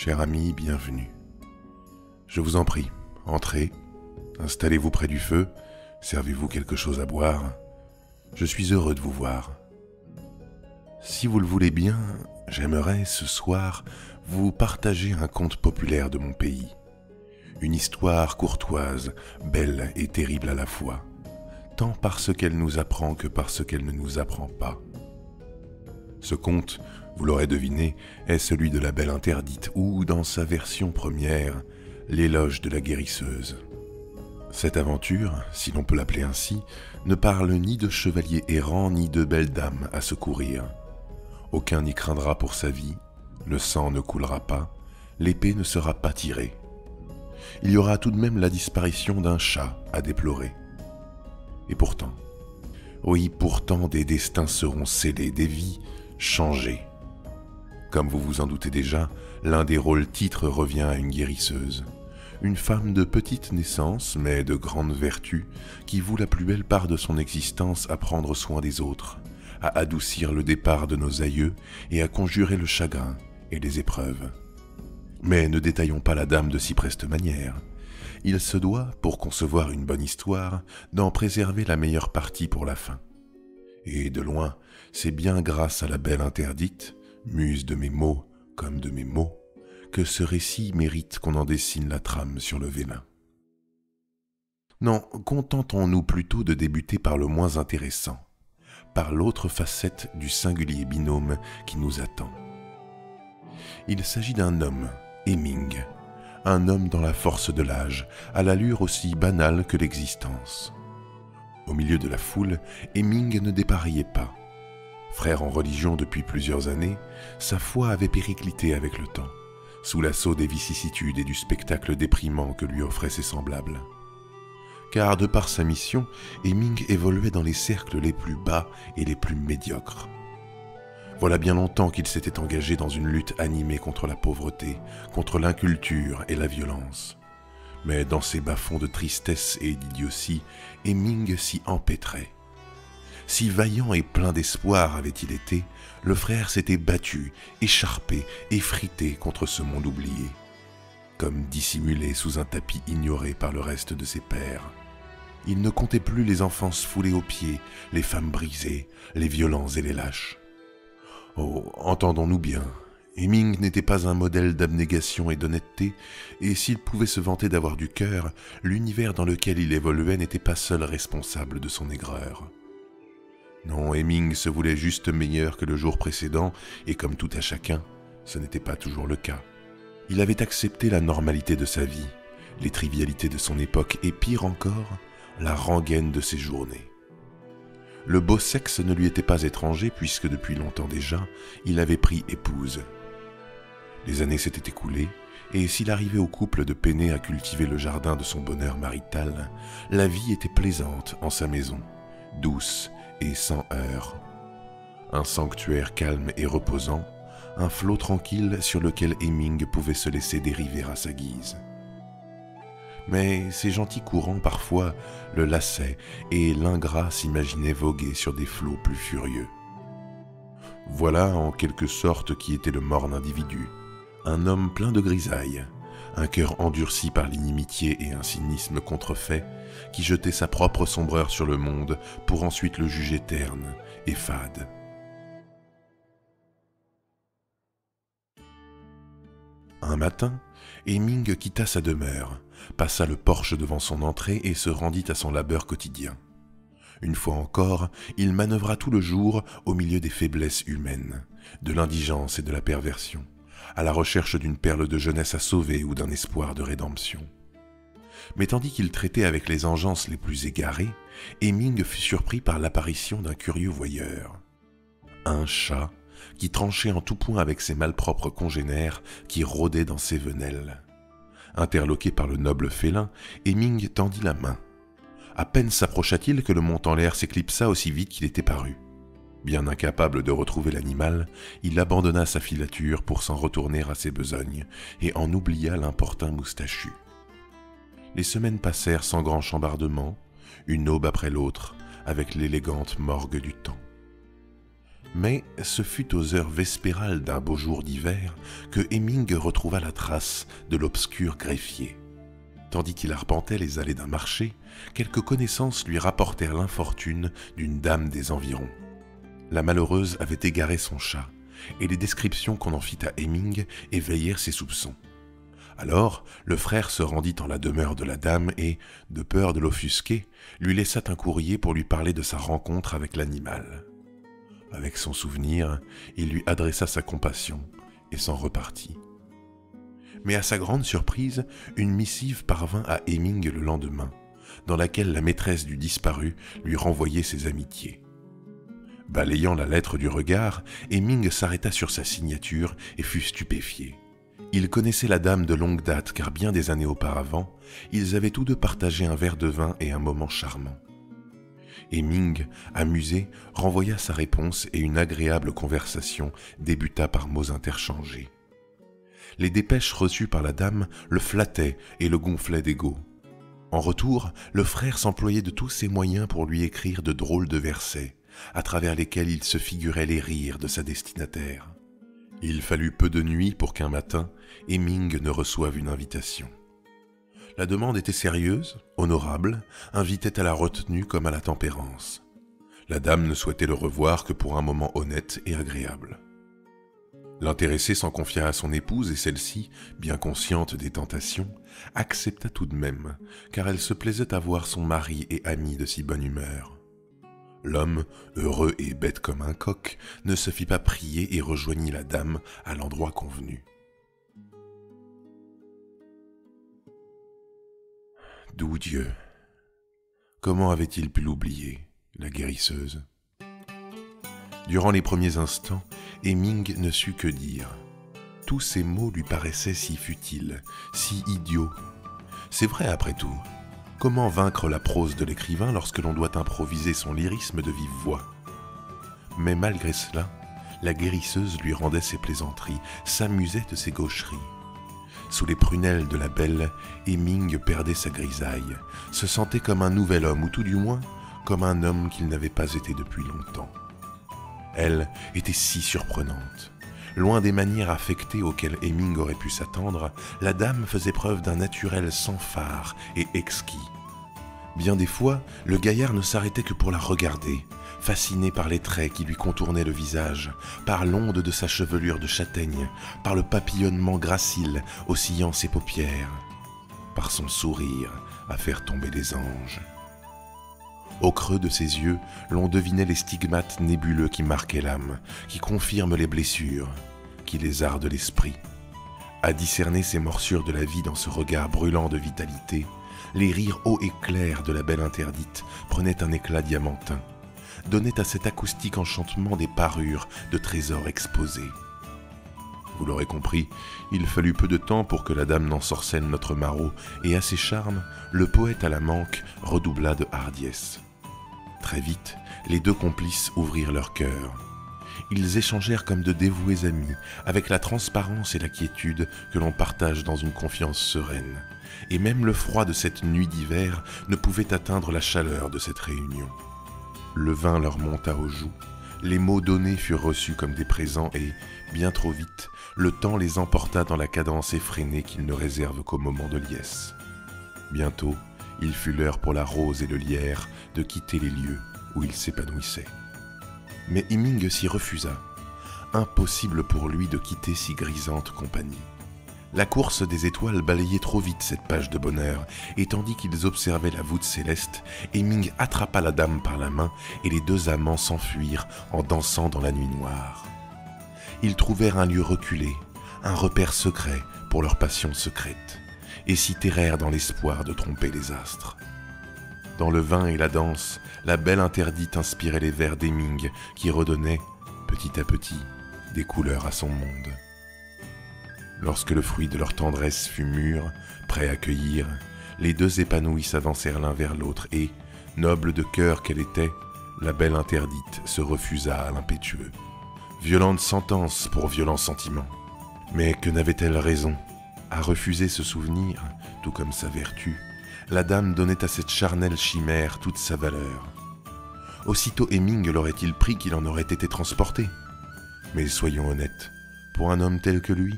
Cher ami, bienvenue. Je vous en prie, entrez, installez-vous près du feu, servez-vous quelque chose à boire. Je suis heureux de vous voir. Si vous le voulez bien, j'aimerais ce soir vous partager un conte populaire de mon pays. Une histoire courtoise, belle et terrible à la fois, tant par ce qu'elle nous apprend que par ce qu'elle ne nous apprend pas. Ce conte, vous l'aurez deviné, est celui de la Belle Interdite ou, dans sa version première, l'éloge de la guérisseuse. Cette aventure, si l'on peut l'appeler ainsi, ne parle ni de chevaliers errants ni de belles dames à secourir. Aucun n'y craindra pour sa vie, le sang ne coulera pas, l'épée ne sera pas tirée. Il y aura tout de même la disparition d'un chat à déplorer. Et pourtant, oui, pourtant des destins seront scellés, des vies changées. Comme vous vous en doutez déjà, l'un des rôles titres revient à une guérisseuse. Une femme de petite naissance, mais de grande vertu, qui voue la plus belle part de son existence à prendre soin des autres, à adoucir le départ de nos aïeux et à conjurer le chagrin et les épreuves. Mais ne détaillons pas la dame de si preste manière. Il se doit, pour concevoir une bonne histoire, d'en préserver la meilleure partie pour la fin. Et de loin, c'est bien grâce à la Belle Interdite, muse de mes mots comme de mes mots, que ce récit mérite qu'on en dessine la trame sur le vélin. Non, contentons-nous plutôt de débuter par le moins intéressant, par l'autre facette du singulier binôme qui nous attend. Il s'agit d'un homme, Hemming, un homme dans la force de l'âge, à l'allure aussi banale que l'existence. Au milieu de la foule, Hemming ne dépareillait pas. Frère en religion depuis plusieurs années, sa foi avait périclité avec le temps, sous l'assaut des vicissitudes et du spectacle déprimant que lui offraient ses semblables. Car de par sa mission, Hemming évoluait dans les cercles les plus bas et les plus médiocres. Voilà bien longtemps qu'il s'était engagé dans une lutte animée contre la pauvreté, contre l'inculture et la violence. Mais dans ces bas-fonds de tristesse et d'idiotie, Hemming s'y empêtrait. Si vaillant et plein d'espoir avait-il été, le frère s'était battu, écharpé, effrité contre ce monde oublié, comme dissimulé sous un tapis ignoré par le reste de ses pairs. Il ne comptait plus les enfances foulées aux pieds, les femmes brisées, les violents et les lâches. Oh, entendons-nous bien, Hemming n'était pas un modèle d'abnégation et d'honnêteté, et s'il pouvait se vanter d'avoir du cœur, l'univers dans lequel il évoluait n'était pas seul responsable de son aigreur. Non, Hemming se voulait juste meilleur que le jour précédent, et comme tout à chacun, ce n'était pas toujours le cas. Il avait accepté la normalité de sa vie, les trivialités de son époque, et pire encore, la rengaine de ses journées. Le beau sexe ne lui était pas étranger, puisque depuis longtemps déjà, il avait pris épouse. Les années s'étaient écoulées, et s'il arrivait au couple de peiner à cultiver le jardin de son bonheur marital, la vie était plaisante en sa maison, douce et sans heurts. Un sanctuaire calme et reposant, un flot tranquille sur lequel Hemming pouvait se laisser dériver à sa guise. Mais ces gentils courants parfois le lassaient et l'ingrat s'imaginait voguer sur des flots plus furieux. Voilà en quelque sorte qui était le morne individu, un homme plein de grisailles, un cœur endurci par l'inimitié et un cynisme contrefait, qui jetait sa propre sombreur sur le monde pour ensuite le juger terne et fade. Un matin, Hemming quitta sa demeure, passa le porche devant son entrée et se rendit à son labeur quotidien. Une fois encore, il manœuvra tout le jour au milieu des faiblesses humaines, de l'indigence et de la perversion, à la recherche d'une perle de jeunesse à sauver ou d'un espoir de rédemption. Mais tandis qu'il traitait avec les engeances les plus égarées, Hemming fut surpris par l'apparition d'un curieux voyeur. Un chat qui tranchait en tout point avec ses malpropres congénères qui rôdaient dans ses venelles. Interloqué par le noble félin, Hemming tendit la main. À peine s'approcha-t-il que le monte en l'air s'éclipsa aussi vite qu'il était paru. Bien incapable de retrouver l'animal, il abandonna sa filature pour s'en retourner à ses besognes et en oublia l'importun moustachu. Les semaines passèrent sans grand chambardement, une aube après l'autre, avec l'élégante morgue du temps. Mais ce fut aux heures vespérales d'un beau jour d'hiver que Hemming retrouva la trace de l'obscur greffier. Tandis qu'il arpentait les allées d'un marché, quelques connaissances lui rapportèrent l'infortune d'une dame des environs. La malheureuse avait égaré son chat, et les descriptions qu'on en fit à Hemming éveillèrent ses soupçons. Alors, le frère se rendit en la demeure de la dame et, de peur de l'offusquer, lui laissa un courrier pour lui parler de sa rencontre avec l'animal. Avec son souvenir, il lui adressa sa compassion et s'en repartit. Mais à sa grande surprise, une missive parvint à Hemming le lendemain, dans laquelle la maîtresse du disparu lui renvoyait ses amitiés. Balayant la lettre du regard, Hemming s'arrêta sur sa signature et fut stupéfié. Il connaissait la dame de longue date car bien des années auparavant, ils avaient tous deux partagé un verre de vin et un moment charmant. Hemming, amusé, renvoya sa réponse et une agréable conversation débuta par mots interchangés. Les dépêches reçues par la dame le flattaient et le gonflaient d'ego. En retour, le frère s'employait de tous ses moyens pour lui écrire de drôles de versets, à travers lesquels il se figurait les rires de sa destinataire. Il fallut peu de nuits pour qu'un matin, Hemming ne reçoive une invitation. La demande était sérieuse, honorable, invitait à la retenue comme à la tempérance. La dame ne souhaitait le revoir que pour un moment honnête et agréable. L'intéressé s'en confia à son épouse et celle-ci, bien consciente des tentations, accepta tout de même, car elle se plaisait à voir son mari et ami de si bonne humeur. L'homme, heureux et bête comme un coq, ne se fit pas prier et rejoignit la dame à l'endroit convenu. Doux Dieu! Comment avait-il pu l'oublier, la guérisseuse? Durant les premiers instants, Hemming ne sut que dire. Tous ces mots lui paraissaient si futiles, si idiots. C'est vrai après tout. Comment vaincre la prose de l'écrivain lorsque l'on doit improviser son lyrisme de vive voix? Mais malgré cela, la guérisseuse lui rendait ses plaisanteries, s'amusait de ses gaucheries. Sous les prunelles de la belle, Hemming perdait sa grisaille, se sentait comme un nouvel homme, ou tout du moins, comme un homme qu'il n'avait pas été depuis longtemps. Elle était si surprenante. Loin des manières affectées auxquelles Hemming aurait pu s'attendre, la dame faisait preuve d'un naturel sans fard et exquis. Bien des fois, le gaillard ne s'arrêtait que pour la regarder, fasciné par les traits qui lui contournaient le visage, par l'onde de sa chevelure de châtaigne, par le papillonnement gracile oscillant ses paupières, par son sourire à faire tomber les anges. Au creux de ses yeux, l'on devinait les stigmates nébuleux qui marquaient l'âme, qui confirment les blessures, qui lézardent l'esprit. À discerner ces morsures de la vie dans ce regard brûlant de vitalité, les rires hauts et clairs de la belle interdite prenaient un éclat diamantin, donnaient à cet acoustique enchantement des parures de trésors exposés. Vous l'aurez compris, il fallut peu de temps pour que la dame n'ensorcelle notre Marot, et à ses charmes, le poète à la manque redoubla de hardiesse. Très vite, les deux complices ouvrirent leur cœur. Ils échangèrent comme de dévoués amis, avec la transparence et la quiétude que l'on partage dans une confiance sereine. Et même le froid de cette nuit d'hiver ne pouvait atteindre la chaleur de cette réunion. Le vin leur monta aux joues, les mots donnés furent reçus comme des présents et, bien trop vite, le temps les emporta dans la cadence effrénée qu'ils ne réservent qu'au moment de liesse. Bientôt, il fut l'heure pour la rose et le lierre de quitter les lieux où ils s'épanouissaient. Mais Hemming s'y refusa. Impossible pour lui de quitter si grisante compagnie. La course des étoiles balayait trop vite cette page de bonheur, et tandis qu'ils observaient la voûte céleste, Hemming attrapa la dame par la main, et les deux amants s'enfuirent en dansant dans la nuit noire. Ils trouvèrent un lieu reculé, un repère secret pour leur passion secrète, et s'y terrèrent dans l'espoir de tromper les astres. Dans le vin et la danse, la belle interdite inspirait les vers d'Hemming qui redonnaient, petit à petit, des couleurs à son monde. Lorsque le fruit de leur tendresse fut mûr, prêt à cueillir, les deux épanouis s'avancèrent l'un vers l'autre et, noble de cœur qu'elle était, la belle interdite se refusa à l'impétueux. Violente sentence pour violent sentiment. Mais que n'avait-elle raison? À refuser ce souvenir, tout comme sa vertu, la dame donnait à cette charnelle chimère toute sa valeur. Aussitôt Hemming l'aurait-il pris qu'il en aurait été transporté. Mais soyons honnêtes, pour un homme tel que lui,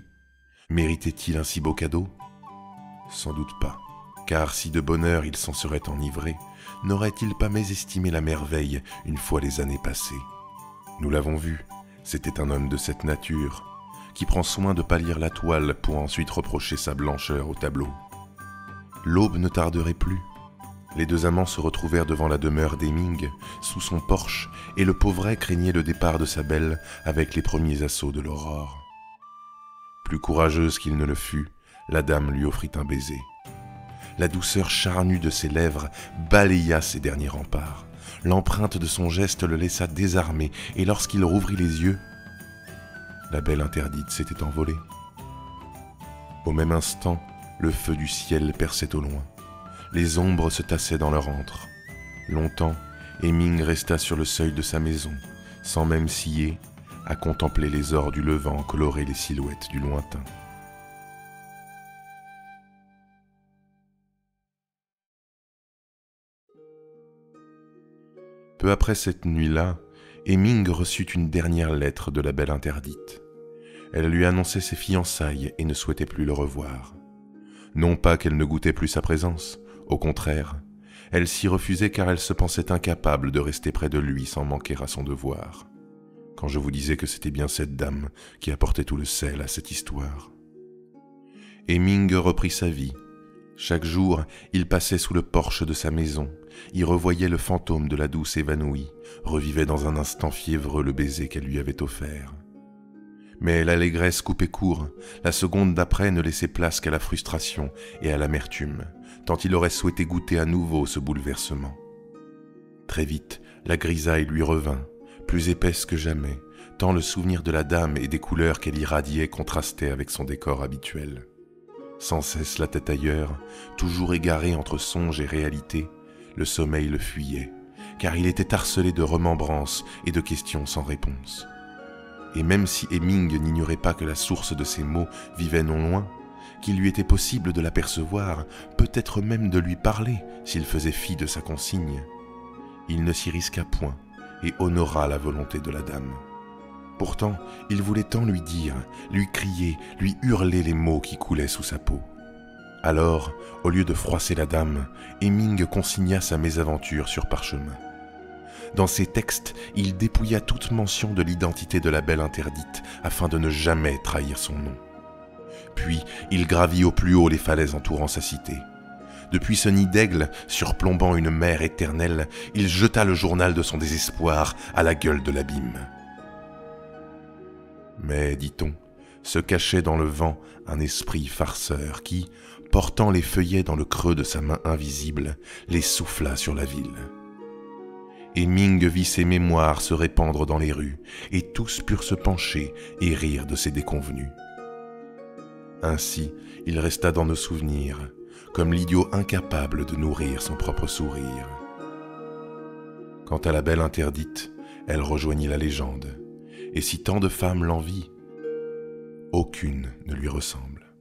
méritait-il un si beau cadeau? Sans doute pas, car si de bonheur il s'en serait enivré, n'aurait-il pas mésestimé la merveille une fois les années passées? Nous l'avons vu, c'était un homme de cette nature, qui prend soin de pâlir la toile pour ensuite reprocher sa blancheur au tableau. L'aube ne tarderait plus. Les deux amants se retrouvèrent devant la demeure d'Hemming, sous son porche, et le pauvret craignait le départ de sa belle avec les premiers assauts de l'aurore. Plus courageuse qu'il ne le fut, la dame lui offrit un baiser. La douceur charnue de ses lèvres balaya ses derniers remparts. L'empreinte de son geste le laissa désarmé, et lorsqu'il rouvrit les yeux, la belle interdite s'était envolée. Au même instant, le feu du ciel perçait au loin. Les ombres se tassaient dans leur antre. Longtemps, Hemming resta sur le seuil de sa maison, sans même scier, à contempler les ors du levant colorer les silhouettes du lointain. Peu après cette nuit-là, Hemming reçut une dernière lettre de la belle interdite. Elle lui annonçait ses fiançailles et ne souhaitait plus le revoir. Non pas qu'elle ne goûtait plus sa présence, au contraire, elle s'y refusait car elle se pensait incapable de rester près de lui sans manquer à son devoir. Quand je vous disais que c'était bien cette dame qui apportait tout le sel à cette histoire. Hemming reprit sa vie. Chaque jour, il passait sous le porche de sa maison, y revoyait le fantôme de la douce évanouie, revivait dans un instant fiévreux le baiser qu'elle lui avait offert. Mais l'allégresse coupait court, la seconde d'après ne laissait place qu'à la frustration et à l'amertume, tant il aurait souhaité goûter à nouveau ce bouleversement. Très vite, la grisaille lui revint, plus épaisse que jamais, tant le souvenir de la dame et des couleurs qu'elle irradiait contrastait avec son décor habituel. Sans cesse la tête ailleurs, toujours égaré entre songe et réalité, le sommeil le fuyait, car il était harcelé de remembrances et de questions sans réponse. Et même si Hemming n'ignorait pas que la source de ses maux vivait non loin, qu'il lui était possible de l'apercevoir, peut-être même de lui parler s'il faisait fi de sa consigne, il ne s'y risqua point et honora la volonté de la dame. Pourtant, il voulait tant lui dire, lui crier, lui hurler les mots qui coulaient sous sa peau. Alors, au lieu de froisser la dame, Hemming consigna sa mésaventure sur parchemin. Dans ses textes, il dépouilla toute mention de l'identité de la belle interdite afin de ne jamais trahir son nom. Puis, il gravit au plus haut les falaises entourant sa cité. Depuis ce nid d'aigle, surplombant une mer éternelle, il jeta le journal de son désespoir à la gueule de l'abîme. Mais, dit-on, se cachait dans le vent un esprit farceur qui, portant les feuillets dans le creux de sa main invisible, les souffla sur la ville. Hemming vit ses mémoires se répandre dans les rues, et tous purent se pencher et rire de ses déconvenues. Ainsi, il resta dans nos souvenirs, comme l'idiot incapable de nourrir son propre sourire. Quant à la belle interdite, elle rejoignit la légende, et si tant de femmes l'envient, aucune ne lui ressemble.